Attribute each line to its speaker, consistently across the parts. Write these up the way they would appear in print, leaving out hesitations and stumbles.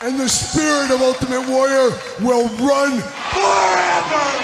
Speaker 1: and the spirit of Ultimate Warrior will run forever!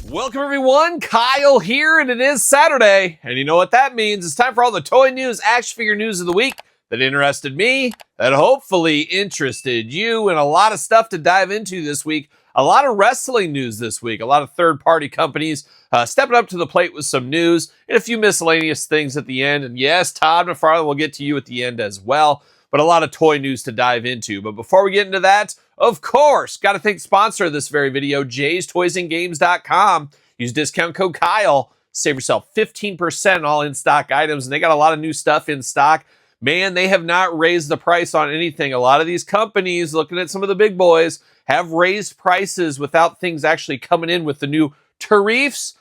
Speaker 2: Welcome everyone, Kyle here, and it is Saturday, and you know what that means. It's time for all the toy news, action figure news of the week that interested me, that hopefully interested you, and a lot of stuff to dive into this week. A lot of wrestling news this week, a lot of third-party companies stepping up to the plate with some news, and a few miscellaneous things at the end. And yes, Todd McFarlane will get to you at the end as well, but a lot of toy news to dive into. But before we get into that, of course, got to thank the sponsor of this very video, Jay'sToysAndGames.com. Use discount code Kyle. Save yourself 15% on all in-stock items, and they got a lot of new stuff in stock. Man, they have not raised the price on anything. A lot of these companies, looking at some of the big boys, have raised prices without things actually coming in with the new tariffs.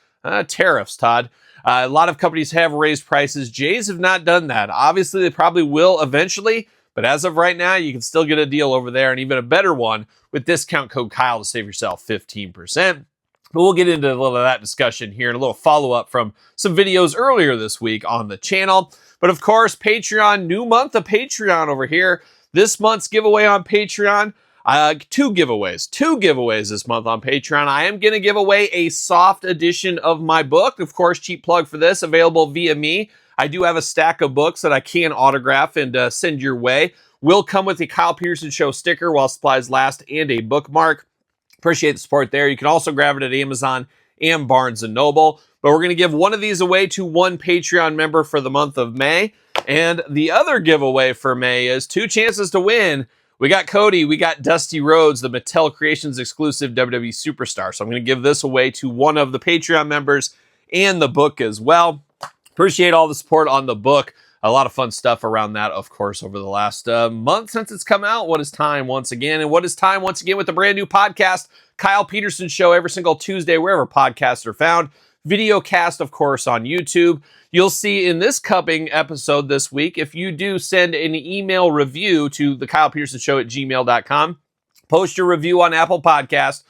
Speaker 2: Tariffs, Todd. A lot of companies have raised prices. Jays have not done that. Obviously, they probably will eventually, but as of right now, you can still get a deal over there, and even a better one with discount code Kyle to save yourself 15%. But we'll get into a little of that discussion here and a little follow-up from some videos earlier this week on the channel. But of course, Patreon, new month of Patreon over here. This month's giveaway on Patreon, two giveaways this month on Patreon. I am going to give away a soft edition of my book. Of course, cheap plug for this, available via me. I do have a stack of books that I can autograph and send your way. Will come with the Kyle Peterson Show sticker while supplies last and a bookmark. Appreciate the support there. You can also grab it at Amazon and Barnes & Noble. But we're going to give one of these away to one Patreon member for the month of May. And the other giveaway for May is 2 chances to win. We got Cody, we got Dusty Rhodes, the Mattel Creations exclusive WWE Superstar. So I'm going to give this away to one of the Patreon members and the book as well. Appreciate all the support on the book. A lot of fun stuff around that, of course, over the last month since it's come out. What is time once again? And what is time once again with the brand new podcast, Kyle Peterson Show, every single Tuesday, wherever podcasts are found. Video cast, of course, on YouTube. You'll see in this coming episode this week, if you do send an email review to TheKylePetersonShow at gmail.com, post your review on Apple Podcasts,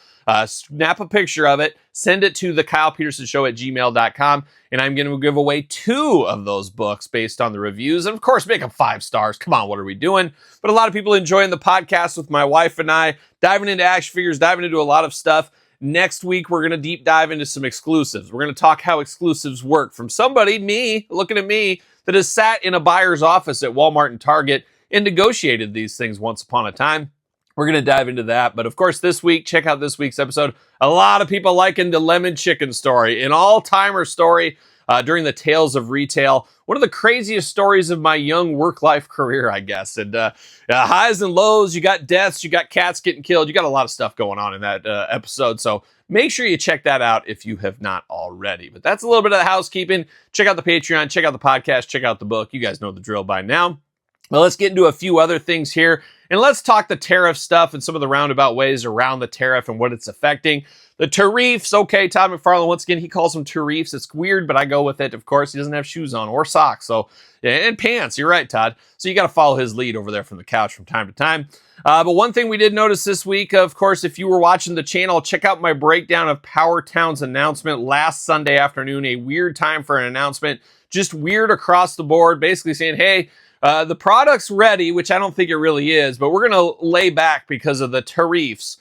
Speaker 2: snap a picture of it, send it to TheKylePetersonShow at gmail.com, and I'm going to give away 2 of those books based on the reviews. And of course, make them 5 stars. Come on, what are we doing? But a lot of people enjoying the podcast with my wife and I, diving into action figures, diving into a lot of stuff. Next week, we're going to deep dive into some exclusives. We're going to talk how exclusives work from somebody, me, looking at me, that has sat in a buyer's office at Walmart and Target and negotiated these things once upon a time. We're going to dive into that. But of course, this week, check out this week's episode. A lot of people liking the lemon chicken story, an all-timer story during the Tales of Retail. One of the craziest stories of my young work-life career, I guess. And highs and lows, you got deaths, you got cats getting killed. You got a lot of stuff going on in that episode. So make sure you check that out if you have not already. But that's a little bit of the housekeeping. Check out the Patreon, check out the podcast, check out the book. You guys know the drill by now. Well, let's get into a few other things here. And let's talk the tariff stuff and some of the roundabout ways around the tariff and what it's affecting. The tariffs, okay, Todd McFarlane, once again, he calls them tariffs. It's weird, but I go with it. Of course, he doesn't have shoes on or socks. So, and pants. You're right, Todd. So you got to follow his lead over there from the couch from time to time. But one thing we did notice this week, of course, if you were watching the channel, check out my breakdown of Powertown's announcement last Sunday afternoon. A weird time for an announcement. Just weird across the board. Basically saying, hey, the product's ready, which I don't think it really is, but we're going to lay back because of the tariffs,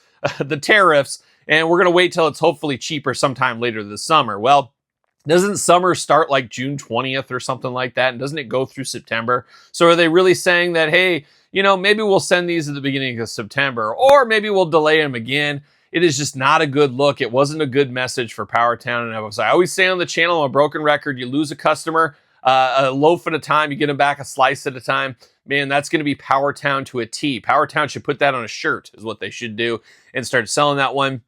Speaker 2: and we're going to wait till it's hopefully cheaper sometime later this summer. Well, doesn't summer start like June 20th or something like that? And doesn't it go through September? So are they really saying that, hey, you know, maybe we'll send these at the beginning of September, or maybe we'll delay them again? It is just not a good look. It wasn't a good message for Powertown. And I always say on the channel, I'm a broken record, you lose a customer, a loaf at a time, you get them back a slice at a time. Man, that's going to be Powertown to a T. Powertown should put that on a shirt is what they should do and start selling that one.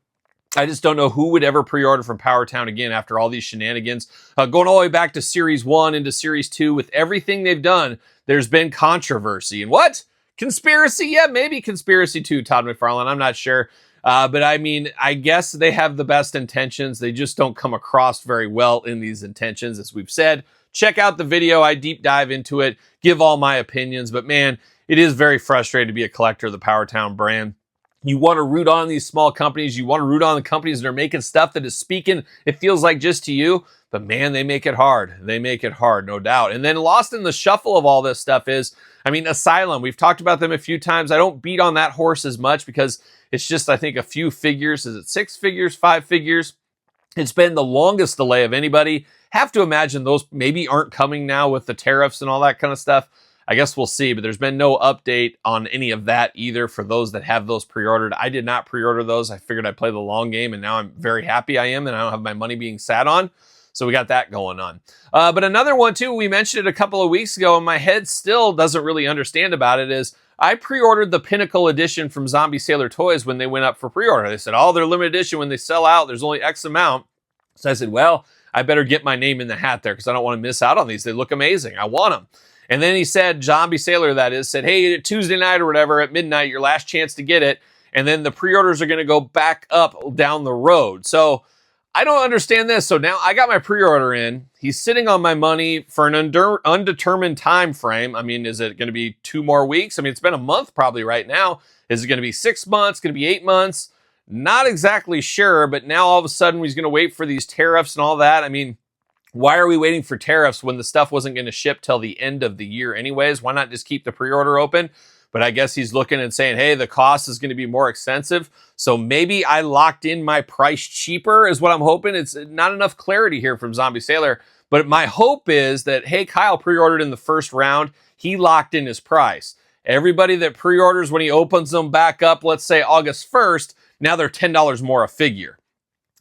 Speaker 2: I just don't know who would ever pre-order from Powertown again after all these shenanigans. Going all the way back to Series 1 into Series 2, with everything they've done, there's been controversy. And what? Conspiracy? Yeah, maybe conspiracy too, Todd McFarlane. I'm not sure. But I mean, I guess they have the best intentions. They just don't come across very well in these intentions, as we've said. Check out the video. I deep dive into it, give all my opinions. But man, it is very frustrating to be a collector of the Powertown brand. You want to root on these small companies. You want to root on the companies that are making stuff that is speaking, it feels like, just to you. But man, they make it hard. They make it hard, no doubt. And then lost in the shuffle of all this stuff is, I mean, Asylum. We've talked about them a few times. I don't beat on that horse as much because it's just, I think, a few figures. Is it 6 figures, 5 figures? It's been the longest delay of anybody. Have to imagine those maybe aren't coming now with the tariffs and all that kind of stuff. I guess we'll see, but there's been no update on any of that either for those that have those pre-ordered. I did not pre-order those. I figured I'd play the long game, and now I'm very happy I am, and I don't have my money being sat on. So we got that going on. But another one too, we mentioned it a couple of weeks ago, and my head still doesn't really understand about it, is I pre-ordered the Pinnacle Edition from Zombie Sailor Toys when they went up for pre-order. They said, oh, they're limited edition. When they sell out, there's only X amount. So I said, well, I better get my name in the hat there because I don't want to miss out on these. They look amazing. I want them. And then he said, Zombie Sailor, that is, said, hey, Tuesday night or whatever, at midnight, your last chance to get it. And then the pre-orders are going to go back up down the road. So I don't understand this. So now I got my pre-order in. He's sitting on my money for an undetermined time frame. I mean, is it going to be 2 more weeks? I mean, it's been a month probably right now. Is it going to be 6 months? Going to be 8 months? Not exactly sure, but now all of a sudden he's going to wait for these tariffs and all that. I mean, why are we waiting for tariffs when the stuff wasn't going to ship till the end of the year anyways? Why not just keep the pre-order open? But I guess he's looking and saying, hey, the cost is going to be more expensive. So maybe I locked in my price cheaper is what I'm hoping. It's not enough clarity here from Zombie Sailor. But my hope is that, hey, Kyle pre-ordered in the first round. He locked in his price. Everybody that pre-orders when he opens them back up, let's say August 1st, now they're $10 more a figure.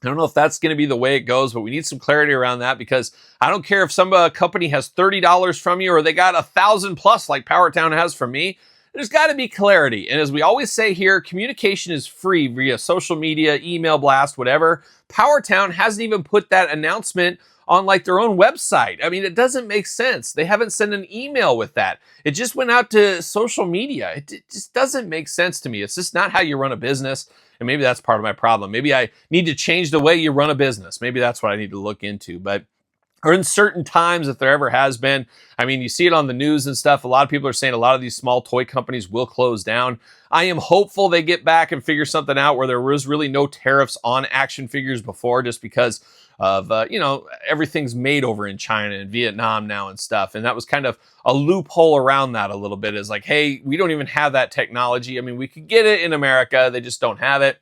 Speaker 2: I don't know if that's going to be the way it goes, but we need some clarity around that because I don't care if some company has $30 from you or they got 1,000 plus like Powertown has from me. There's got to be clarity. And as we always say here, communication is free via social media, email blast, whatever. Powertown hasn't even put that announcement on like their own website. I mean, it doesn't make sense. They haven't sent an email with that. It just went out to social media. It just doesn't make sense to me. It's just not how you run a business. And maybe that's part of my problem. Maybe I need to change the way you run a business. Maybe that's what I need to look into. But or in certain times, if there ever has been, I mean, you see it on the news and stuff. A lot of people are saying a lot of these small toy companies will close down. I am hopeful they get back and figure something out where there was really no tariffs on action figures before, just because of, everything's made over in China and Vietnam now and stuff. And that was kind of a loophole around that a little bit, is like, hey, we don't even have that technology. I mean, we could get it in America. They just don't have it.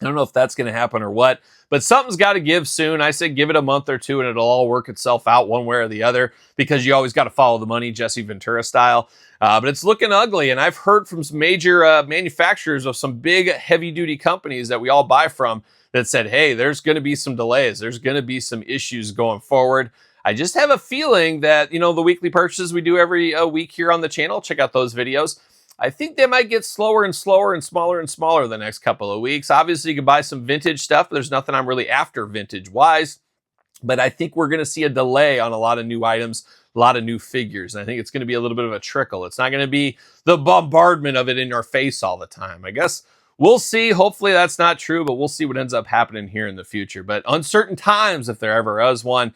Speaker 2: I don't know if that's going to happen or what, but something's got to give soon. I said give it a month or two and it'll all work itself out one way or the other, because you always got to follow the money, Jesse Ventura style. But it's looking ugly. And I've heard from some major manufacturers of some big heavy duty companies that we all buy from that said, hey, there's going to be some delays. There's going to be some issues going forward. I just have a feeling that, the weekly purchases we do every week here on the channel, check out those videos. I think they might get slower and slower and smaller the next couple of weeks. Obviously, you can buy some vintage stuff, but there's nothing I'm really after vintage-wise. But I think we're going to see a delay on a lot of new items, a lot of new figures. And I think it's going to be a little bit of a trickle. It's not going to be the bombardment of it in our face all the time. I guess we'll see. Hopefully that's not true, but we'll see what ends up happening here in the future. But uncertain times, if there ever is one,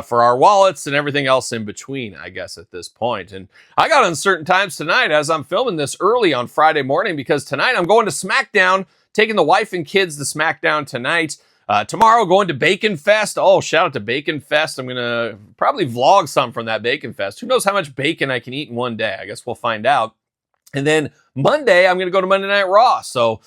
Speaker 2: for our wallets and everything else in between, I guess, at this point. And I got uncertain times tonight as I'm filming this early on Friday morning, because tonight I'm going to SmackDown, taking the wife and kids to SmackDown tonight. Tomorrow going to Bacon Fest. Oh, shout out to Bacon Fest. I'm going to probably vlog some from that Bacon Fest. Who knows how much bacon I can eat in one day? I guess we'll find out. And then Monday, I'm going to go to Monday Night Raw. So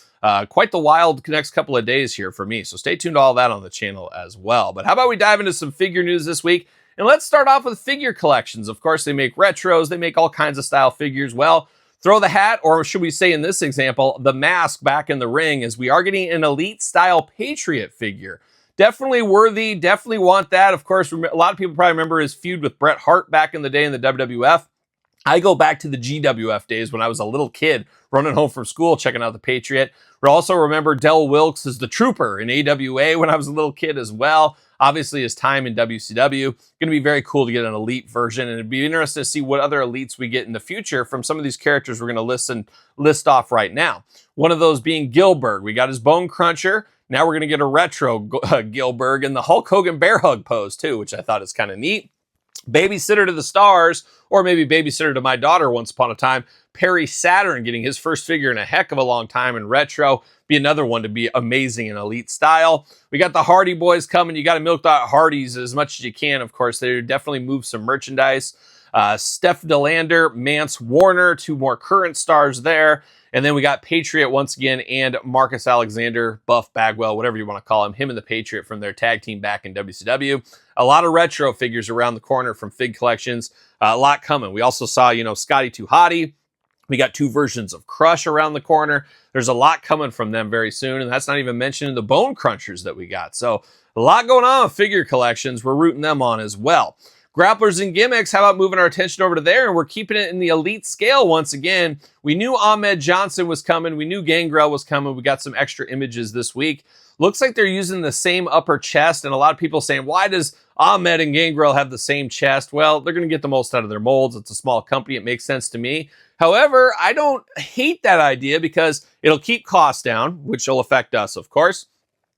Speaker 2: quite the wild next couple of days here for me. So stay tuned to all that on the channel as well. But how about we dive into some figure news this week? And let's start off with figure collections. Of course, they make retros. They make all kinds of style figures. Well, throw the hat, or should we say in this example, the mask back in the ring, as we are getting an elite style Patriot figure. Definitely worthy. Definitely want that. Of course, a lot of people probably remember his feud with Bret Hart back in the day in the WWF. I go back to the GWF days when I was a little kid running home from school, checking out the Patriot. We also remember Del Wilkes as the Trooper in AWA when I was a little kid as well. Obviously, his time in WCW. Going to be very cool to get an elite version, and it'd be interesting to see what other elites we get in the future from some of these characters we're going to list off right now. One of those being Gilbert. We got his Bone Cruncher. Now we're going to get a retro Gilbert in the Hulk Hogan bear hug pose too, which I thought is kind of neat. Babysitter to the Stars, or maybe babysitter to my daughter once upon a time, Perry Saturn getting his first figure in a heck of a long time in retro. Be another one to be amazing in elite style. We got the Hardy Boys coming. You got to milk that Hardys as much as you can, of course. They definitely move some merchandise. Steph DeLander, Mance Warner, two more current stars there. And then we got Patriot once again and Marcus Alexander, Buff Bagwell, whatever you want to call him and the Patriot from their tag team back in WCW. A lot of retro figures around the corner from Fig Collections. A lot coming. We also saw, Scotty 2 Hottie. We got two versions of Crush around the corner. There's a lot coming from them very soon, and that's not even mentioning the Bone Crunchers that we got. So a lot going on with figure collections. We're rooting them on as well. Grapplers and Gimmicks, how about moving our attention over to there? And we're keeping it in the elite scale once again. We knew Ahmed Johnson was coming. We knew Gangrel was coming. We got some extra images this week. Looks like they're using the same upper chest, and a lot of people saying, why does Ahmed and Gangrel have the same chest? Well, they're going to get the most out of their molds. It's a small company. It makes sense to me. However, I don't hate that idea because it'll keep costs down, which will affect us, of course.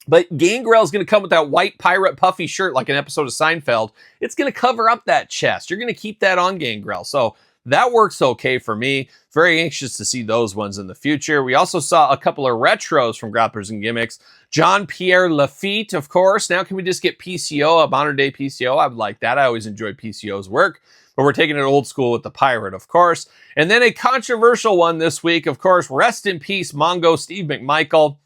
Speaker 2: But Gangrel is going to come with that white pirate puffy shirt like an episode of Seinfeld. It's going to cover up that chest. You're going to keep that on Gangrel. So that works okay for me. Very anxious to see those ones in the future. We also saw a couple of retros from Grapplers and Gimmicks. Jean-Pierre Lafitte, of course. Now can we just get PCO, a modern day PCO? I would like that. I always enjoyed PCO's work. But we're taking it old school with the pirate, of course. And then a controversial one this week, of course. Rest in peace, Mongo Steve McMichael.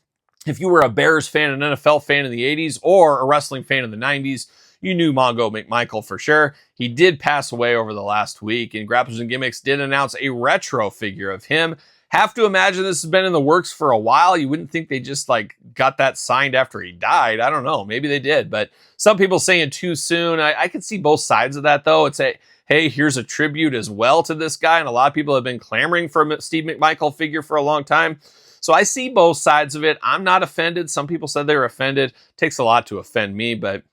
Speaker 2: If you were a Bears fan, an NFL fan in the 80s, or a wrestling fan in the 90s, you knew Mongo McMichael for sure. He did pass away over the last week, and Grapplers and Gimmicks did announce a retro figure of him. Have to imagine this has been in the works for a while. You wouldn't think they just got that signed after he died. I don't know. Maybe they did, but some people saying too soon. I could see both sides of that though. It's hey, here's a tribute as well to this guy, and a lot of people have been clamoring for a Steve McMichael figure for a long time. So I see both sides of it. I'm not offended. Some people said they were offended. Takes a lot to offend me, but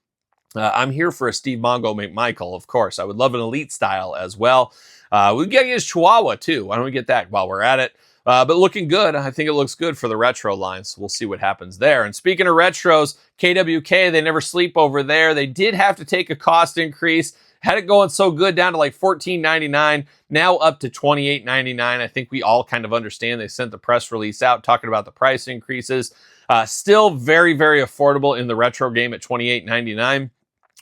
Speaker 2: I'm here for a Steve Mongo McMichael, of course. I would love an elite style as well. We got to get his Chihuahua too. Why don't we get that while we're at it? But looking good. I think it looks good for the retro lines. We'll see what happens there. And speaking of retros, KWK, they never sleep over there. They did have to take a cost increase. Had it going so good down to like $14.99, now up to $28.99. I think we all kind of understand. They sent the press release out talking about the price increases. Still very, very affordable in the retro game at $28.99.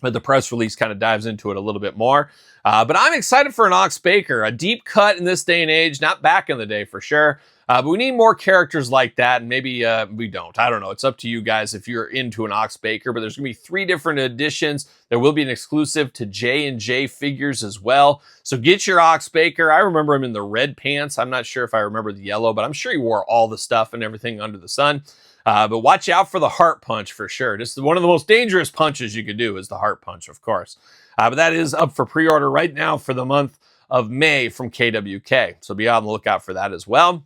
Speaker 2: But the press release kind of dives into it a little bit more. But I'm excited for an Ox Baker, a deep cut in this day and age, not back in the day for sure. But we need more characters like that, and maybe we don't. I don't know. It's up to you guys if you're into an Ox Baker, but there's going to be 3 different editions. There will be an exclusive to J&J figures as well. So get your Ox Baker. I remember him in the red pants. I'm not sure if I remember the yellow, but I'm sure he wore all the stuff and everything under the sun. But watch out for the heart punch for sure. Just one of the most dangerous punches you could do is the heart punch, of course. But that is up for pre-order right now for the month of May from KWK. So be on the lookout for that as well.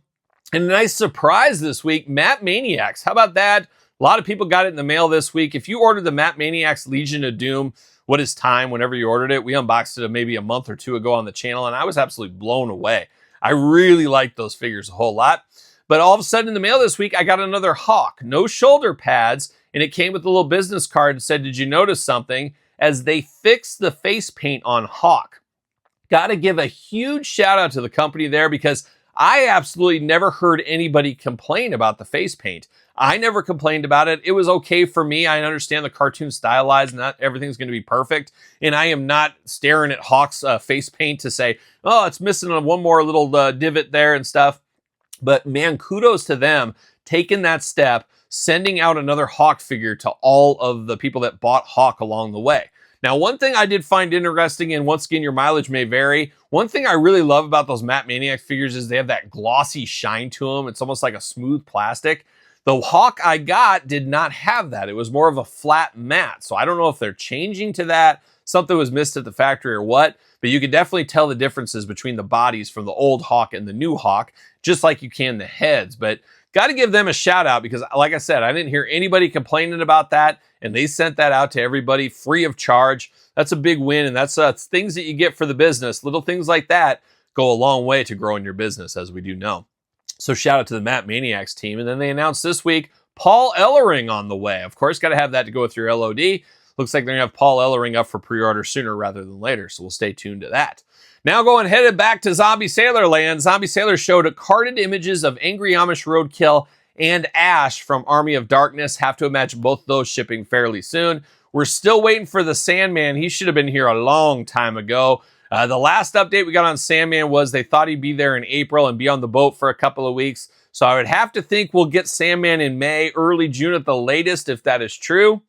Speaker 2: And a nice surprise this week, Matt Maniacs. How about that? A lot of people got it in the mail this week. If you ordered the Matt Maniacs Legion of Doom, what is time whenever you ordered it? We unboxed it maybe a month or 2 ago on the channel, and I was absolutely blown away. I really liked those figures a whole lot. But all of a sudden in the mail this week, I got another Hawk. No shoulder pads, and it came with a little business card and said, did you notice something? As they fixed the face paint on Hawk. Got to give a huge shout out to the company there because I absolutely never heard anybody complain about the face paint. I never complained about it. It was okay for me. I understand the cartoon stylized, not everything's going to be perfect. And I am not staring at Hawk's face paint to say, oh, it's missing one more little divot there and stuff. But man, kudos to them taking that step, sending out another Hawk figure to all of the people that bought Hawk along the way. Now, one thing I did find interesting, and once again, your mileage may vary. One thing I really love about those Matt Maniac figures is they have that glossy shine to them. It's almost like a smooth plastic. The Hawk I got did not have that. It was more of a flat matte. So I don't know if they're changing to that. Something was missed at the factory or what. but you could definitely tell the differences between the bodies from the old Hawk and the new Hawk, just like you can the heads. But got to give them a shout out because, like I said, I didn't hear anybody complaining about that, and they sent that out to everybody free of charge. That's a big win, and that's things that you get for the business. Little things like that go a long way to growing your business, as we do know. So shout out to the Map Maniacs team. And then they announced this week, Paul Ellering on the way. Of course, got to have that to go with your LOD. Looks like they're going to have Paul Ellering up for pre-order sooner rather than later, so we'll stay tuned to that. Now headed back to Zombie Sailor Land. Zombie Sailor showed carded images of Angry Amish Roadkill and Ash from Army of Darkness. Have to imagine both of those shipping fairly soon. We're still waiting for the Sandman. He should have been here a long time ago. The last update we got on Sandman was they thought he'd be there in April and be on the boat for a couple of weeks. So I would have to think we'll get Sandman in May, early June at the latest, if that is true.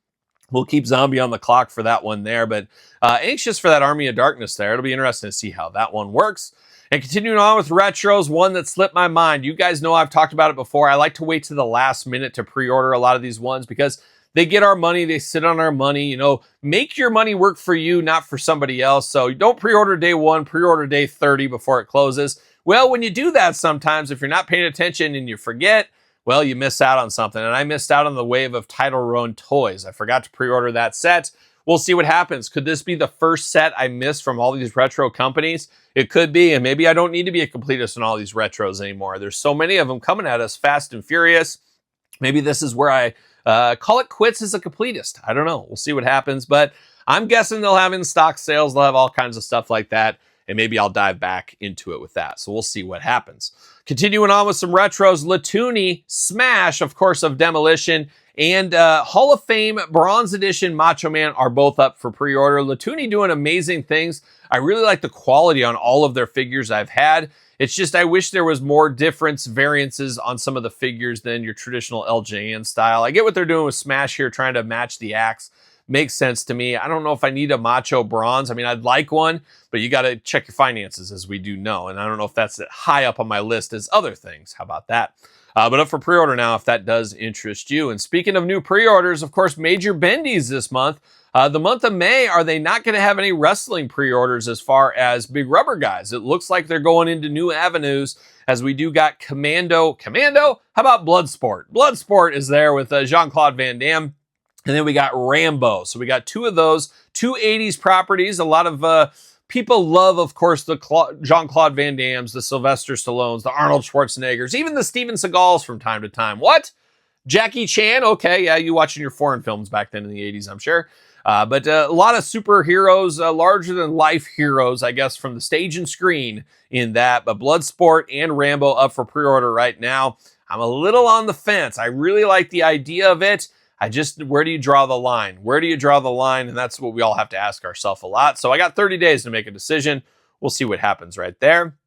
Speaker 2: We'll keep Zombie on the clock for that one there, but anxious for that Army of Darkness there. It'll be interesting to see how that one works. And continuing on with retros, one that slipped my mind. You guys know I've talked about it before. I like to wait to the last minute to pre-order a lot of these ones because they get our money, they sit on our money, you know, make your money work for you, not for somebody else. So you don't pre-order day 1, pre-order day 30 before it closes. Well, when you do that sometimes, if you're not paying attention and you forget, well, you miss out on something. And I missed out on the wave of Title Run toys. I forgot to pre-order that set. We'll see what happens. Could this be the first set I missed from all these retro companies? It could be, and maybe I don't need to be a completist in all these retros anymore. There's so many of them coming at us fast and furious. Maybe this is where I call it quits as a completist. I don't know. We'll see what happens, but I'm guessing they'll have in-stock sales. They'll have all kinds of stuff like that, and maybe I'll dive back into it with that. So we'll see what happens. Continuing on with some retros, Latoonie, Smash, of course, of Demolition, and Hall of Fame Bronze Edition Macho Man are both up for pre-order. Latoonie doing amazing things. I really like the quality on all of their figures I've had. It's just I wish there was more variances on some of the figures than your traditional LJN style. I get what they're doing with Smash here, trying to match the axe. Makes sense to me. I don't know if I need a Macho Bronze. I mean, I'd like one, but you got to check your finances, as we do know. And I don't know if that's high up on my list as other things. How about that? But up for pre-order now if that does interest you. And speaking of new pre-orders, of course, Major Bendy's this month. The month of May, are they not going to have any wrestling pre-orders as far as Big Rubber guys? It looks like they're going into new avenues as we do got Commando? How about Bloodsport? Bloodsport is there with Jean-Claude Van Damme. And then we got Rambo. So we got two of those, two 80s properties. A lot of people love, of course, the Jean-Claude Van Dammes, the Sylvester Stallones, the Arnold Schwarzeneggers, even the Steven Seagals from time to time. What? Jackie Chan? Okay, yeah, you watching your foreign films back then in the 80s, I'm sure. But a lot of superheroes, larger-than-life heroes, I guess, from the stage and screen in that. But Bloodsport and Rambo up for pre-order right now. I'm a little on the fence. I really like the idea of it. Where do you draw the line? Where do you draw the line? And that's what we all have to ask ourselves a lot. So I got 30 days to make a decision. We'll see what happens right there.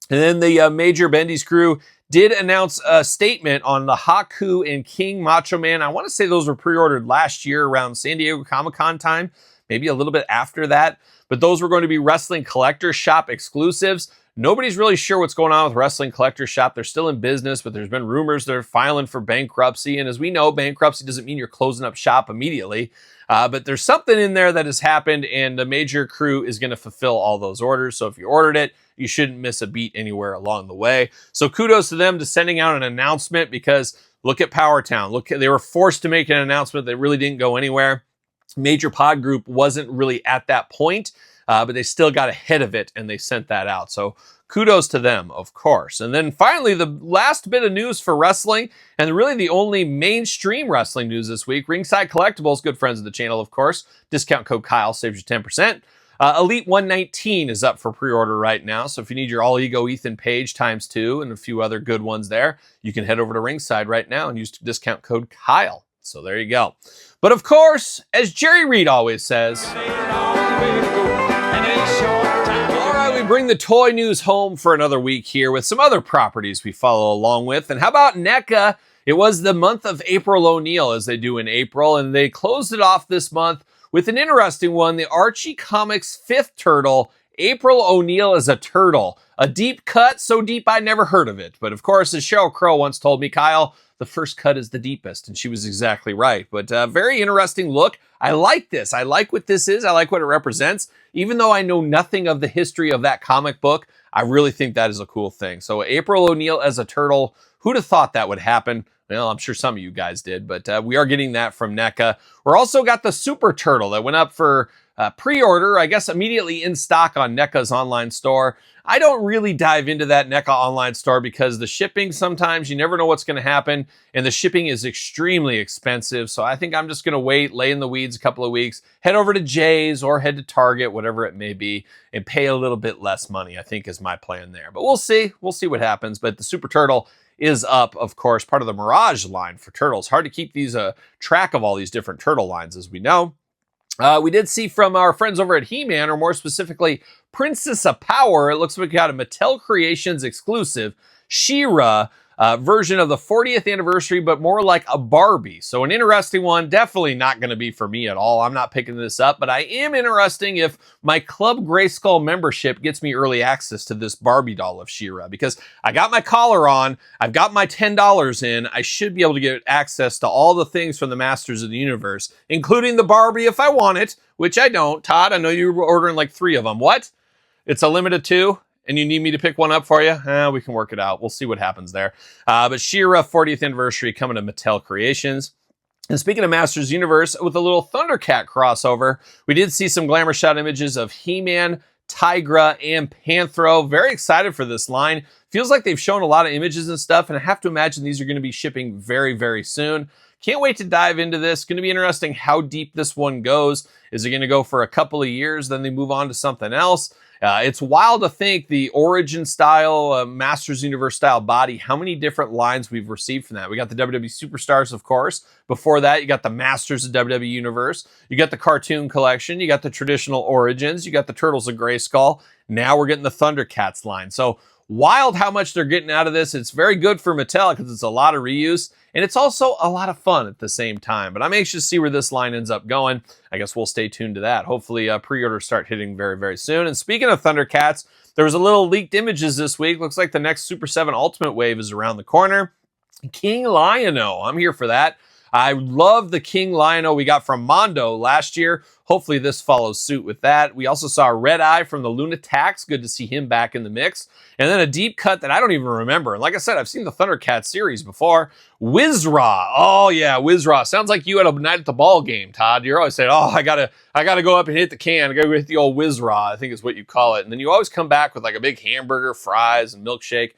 Speaker 2: And then the Major Bendy's crew did announce a statement on the Haku and King Macho Man. I want to say those were pre-ordered last year around San Diego Comic-Con time, maybe a little bit after that. But those were going to be Wrestling Collector Shop exclusives. Nobody's really sure what's going on with Wrestling Collector Shop. They're still in business, but there's been rumors they're filing for bankruptcy. And as we know, bankruptcy doesn't mean you're closing up shop immediately. But there's something in there that has happened, and the Major crew is going to fulfill all those orders. So if you ordered it, you shouldn't miss a beat anywhere along the way. So kudos to them to sending out an announcement, because look at Powertown. They were forced to make an announcement that really didn't go anywhere. Major Pod Group wasn't really at that point. But they still got ahead of it, and they sent that out. So kudos to them, of course. And then finally, the last bit of news for wrestling, and really the only mainstream wrestling news this week, Ringside Collectibles, good friends of the channel, of course. Discount code Kyle saves you 10%. Elite 119 is up for pre-order right now. So if you need your All Ego Ethan Page ×2 and a few other good ones there, you can head over to Ringside right now and use discount code Kyle. So there you go. But of course, as Jerry Reed always says, we bring the toy news home for another week here with some other properties we follow along with. And how about NECA? It was the month of April O'Neil, as they do in April, and they closed it off this month with an interesting one, the Archie Comics 5th Turtle, April O'Neil as a turtle. A deep cut, so deep I never heard of it. But of course, as Sheryl Crow once told me, Kyle, the first cut is the deepest, and she was exactly right. But very interesting look. I like this. I like what this is. I like what it represents. Even though I know nothing of the history of that comic book, I really think that is a cool thing. So April O'Neil as a turtle, who'd have thought that would happen? Well, I'm sure some of you guys did, but we are getting that from NECA. We're also got the Super Turtle that went up for pre-order, I guess immediately in stock on NECA's online store. I don't really dive into that NECA online store because the shipping, sometimes you never know what's going to happen, and the shipping is extremely expensive. So I think I'm just going to wait, lay in the weeds a couple of weeks, head over to Jay's or head to Target, whatever it may be, and pay a little bit less money, I think is my plan there. But we'll see. We'll see what happens. But the Super Turtle is up, of course, part of the Mirage line for turtles. Hard to keep these track of all these different turtle lines, as we know. We did see from our friends over at He-Man, or more specifically, Princess of Power, it looks like we got a Mattel Creations exclusive She-Ra version of the 40th anniversary, but more like a Barbie. So an interesting one, definitely not going to be for me at all. I'm not picking this up, but I am interesting if my Club Grayskull membership gets me early access to this Barbie doll of She-Ra, because I got my collar on, I've got my $10 in, I should be able to get access to all the things from the Masters of the Universe, including the Barbie if I want it, which I don't. Todd, I know you were ordering like 3 of them. What? It's a limited 2? And you need me to pick one up for you? We can work it out. We'll see what happens there. But She-Ra 40th anniversary coming to Mattel Creations. And speaking of Masters Universe, with a little Thundercat crossover, we did see some glamour shot images of He-Man, Tigra, and Panthro. Very excited for this line. Feels like they've shown a lot of images and stuff, and I have to imagine these are going to be shipping very, very soon. Can't wait to dive into this. Going to be interesting how deep this one goes. Is it going to go for a couple of years, then they move on to something else? It's wild to think the origin style, Masters Universe style body, how many different lines we've received from that. We got the WWE Superstars, of course. Before that, you got the Masters of WWE Universe. You got the cartoon collection. You got the traditional origins. You got the Turtles of Grayskull. Now we're getting the Thundercats line. So wild how much they're getting out of this. It's very good for Mattel because it's a lot of reuse, and it's also a lot of fun at the same time. But I'm anxious to see where this line ends up going. I guess we'll stay tuned to that. Hopefully pre-orders start hitting very, very soon. And speaking of Thundercats, there was a little leaked images this week. Looks like the next Super 7 Ultimate Wave is around the corner. King Lion-O, I'm here for that. I love the King Lion-O we got from Mondo last year. Hopefully this follows suit with that. We also saw Red Eye from the Lunatax. Good to see him back in the mix. And then a deep cut that I don't even remember. And like I said, I've seen the Thundercats series before. Wiz-Ra. Oh yeah, Wiz-Ra. Sounds like you had a night at the ball game, Todd. You're always saying, oh, I gotta go up and hit the can. I gotta go hit the old Wiz-Ra, I think is what you call it. And then you always come back with like a big hamburger, fries, and milkshake.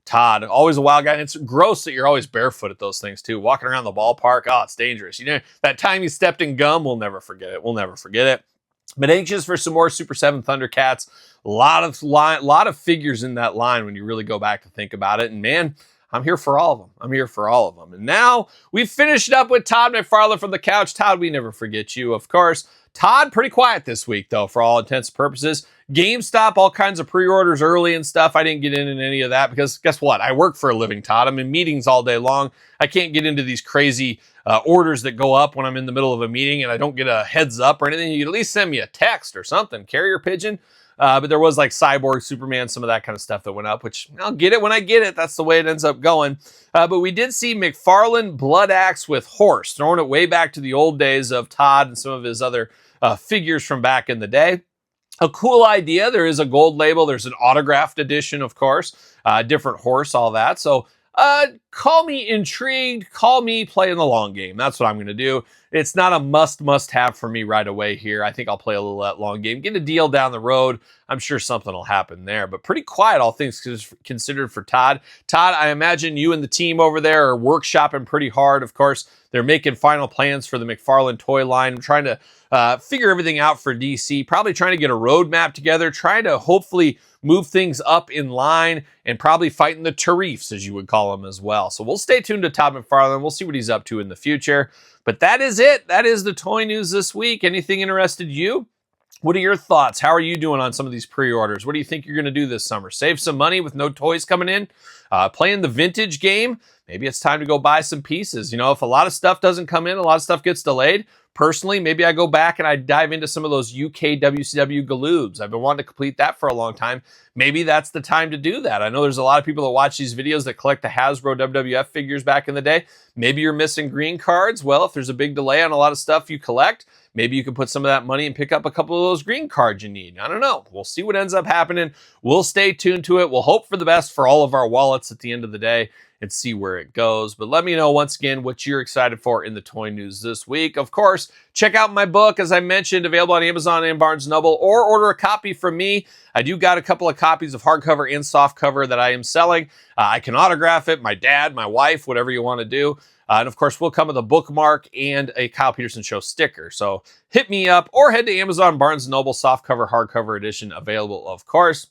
Speaker 2: Todd, always a wild guy. And it's gross that you're always barefoot at those things too. Walking around the ballpark, oh, it's dangerous. You know, that time you stepped in gum, we'll never forget it. We'll never forget it. But anxious for some more Super 7 Thundercats. A lot of figures in that line when you really go back to think about it. And man, I'm here for all of them. I'm here for all of them. And now we've finished up with Todd McFarlane from the couch. Todd, we never forget you, of course. Todd, pretty quiet this week, though, for all intents and purposes. GameStop, all kinds of pre-orders early and stuff. I didn't get in any of that because guess what? I work for a living, Todd. I'm in meetings all day long. I can't get into these crazy orders that go up when I'm in the middle of a meeting and I don't get a heads up or anything. You could at least send me a text or something, carrier pigeon. But there was like Cyborg, Superman, some of that kind of stuff that went up, which I'll get it when I get it. That's the way it ends up going. But we did see McFarlane Blood Axe with Horse, throwing it way back to the old days of Todd and some of his other figures from back in the day. A cool idea. There is a gold label. There's an autographed edition, of course. Different horse, all that. So call me intrigued. Call me playing the long game. That's what I'm going to do. It's not a must have for me right away here. I think I'll play a little that long game. Get a deal down the road. I'm sure something will happen there. But pretty quiet, all things considered, for Todd. Todd, I imagine you and the team over there are workshopping pretty hard. Of course, they're making final plans for the McFarlane toy line. Trying to figure everything out for DC. Probably trying to get a roadmap together. Trying to hopefully move things up in line, and probably fighting the Tarifs, as you would call them, as well. So we'll stay tuned to Todd McFarlane. We'll see what he's up to in the future. But that is it. That is the toy news this week. Anything interested you? What are your thoughts? How are you doing on some of these pre-orders? What do you think you're going to do this summer? Save some money with no toys coming in? Playing the vintage game? Maybe it's time to go buy some pieces. You know, if a lot of stuff doesn't come in, a lot of stuff gets delayed, Personally, maybe I go back and I dive into some of those UK WCW Galoobs. I've been wanting to complete that for a long time. Maybe that's the time to do that. I know there's a lot of people that watch these videos that collect the Hasbro WWF figures back in the day. Maybe you're missing green cards. Well, if there's a big delay on a lot of stuff you collect, maybe you can put some of that money and pick up a couple of those green cards you need. I don't know. We'll see what ends up happening. We'll stay tuned to it. We'll hope for the best for all of our wallets at the end of the day and see where it goes. But let me know once again what you're excited for in the toy news this week. Of course, check out my book, as I mentioned, available on Amazon and Barnes & Noble, or order a copy from me. I do got a couple of copies of hardcover and softcover that I am selling. I can autograph it, my dad, my wife, whatever you want to do. And of course, we'll come with a bookmark and a Kyle Peterson Show sticker. So hit me up or head to Amazon, Barnes & Noble, softcover, hardcover edition available, of course.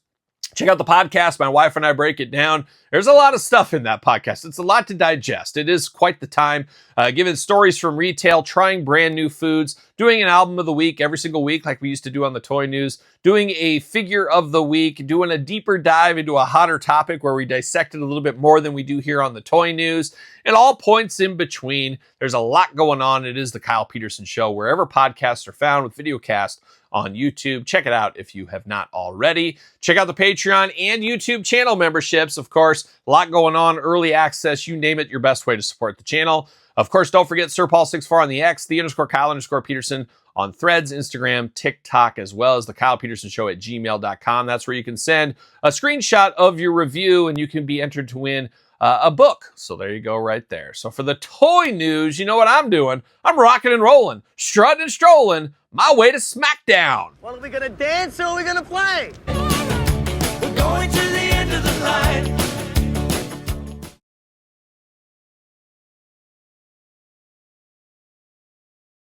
Speaker 2: Check out the podcast. My wife and I break it down. There's a lot of stuff in that podcast. It's a lot to digest. It is quite the time. Giving stories from retail, trying brand new foods, doing an album of the week every single week like we used to do on the toy news, doing a figure of the week, doing a deeper dive into a hotter topic where we dissect it a little bit more than we do here on the toy news, and all points in between. There's a lot going on. It is the Kyle Peterson Show, wherever podcasts are found, with videocast on YouTube. Check it out if you have not already. Check out the Patreon and YouTube channel memberships. Of course, a lot going on, early access, you name it, your best way to support the channel. Of course, don't forget Sir Paul 64 on the X, _Kyle_Peterson on Threads, Instagram, TikTok, as well as the KylePetersonShow at gmail.com. That's where you can send a screenshot of your review and you can be entered to win a book. So there you go right there. So for the toy news, you know what I'm doing? I'm rocking and rolling, strutting and strolling my way to SmackDown.
Speaker 3: Well, are we gonna dance or are we gonna play?
Speaker 4: We're going to